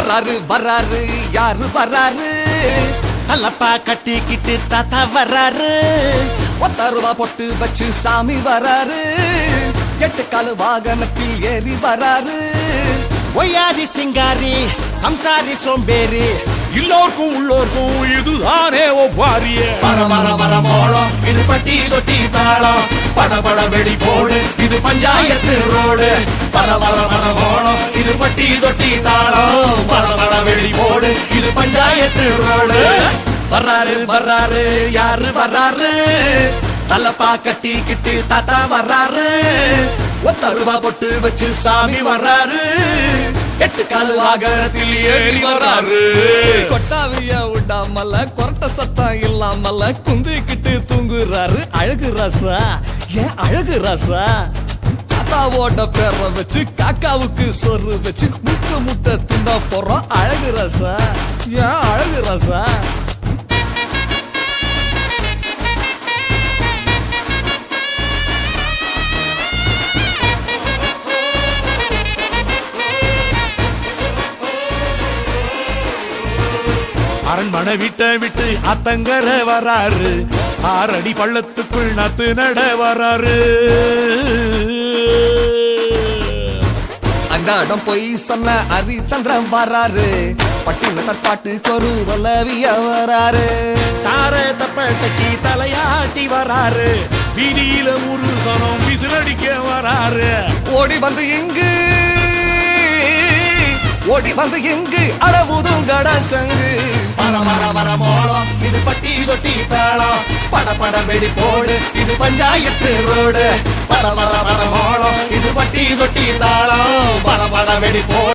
வராரு வராரு யாரு வராரு தலப்பா கட்டிக்கிட்டு தாத்தா வராரு 10 ரூபா பொட்டு வச்சு சாமி வராரு 8 காலு வாகனத்தில் ஏறி வராரு ஒய்யாரி சிங்காரி சம்சாரி சோம்பேறி எல்லோருக்கும் உள்ளோருக்கும் இதுதானே ஒவ்வாரிய வர வர வர மோளம் இது பட்டி தொட்டி தாளம் பட பட வெடி போடு இது பஞ்சாயத்து ரோடு வர வர வர மோளம் இது பட்டி தொட்டி தாளம் பட பட வெடி போடு இது பஞ்சாயத்து ரோடு வர்றாரு வர்றாரு யாரு வர்றாரு தலப்பா கட்டிக்கிட்டு தாத்தா வர்றாரு 10 ரூபா பொட்டு வச்சு சாமி வர்றாரு 8 காலு வாகனத்தில் ஏறி வர்றாரு கொட்டாவிய விடாமல கொரட்ட சத்தம் இல்லாமல குந்திக்கிட்டு தூங்குறாரு அழகு ரசா ஏன் அழகு ரசா தாத்தாவோட பேரை வச்சு காக்காவுக்கு சொரு வச்சு முட்டை முட்டை திண்டா போறோம் அழகு ரசா ஏன் அழகு ரசா அரண்மனை வீட்டை விட்டு அத்தங்கர வராரு 6 அடி பள்ளத்துக்குள் நத்து நட வராரு அந்த இடம் போய் சொன்ன ஹரிச்சந்திரன் வராரு பட்டின பாட்டு கொரு வல்லவிய வராரு தார தப்பட்டக்கி தலையாட்டி வராரு வீதியில ஒரு சனம் விசிலடிக்க வராரு ஓடி வந்து இங்கு அடவுதும் கட சங்கு வர வர வர மோளம் இது பட்டி தொட்டி தாளம் பட பட வெடி போடு இது பஞ்சாயத்து ரோடு வர வர வர மோளம் இது பட்டி தொட்டி தாளம் பட பட வெடி போடு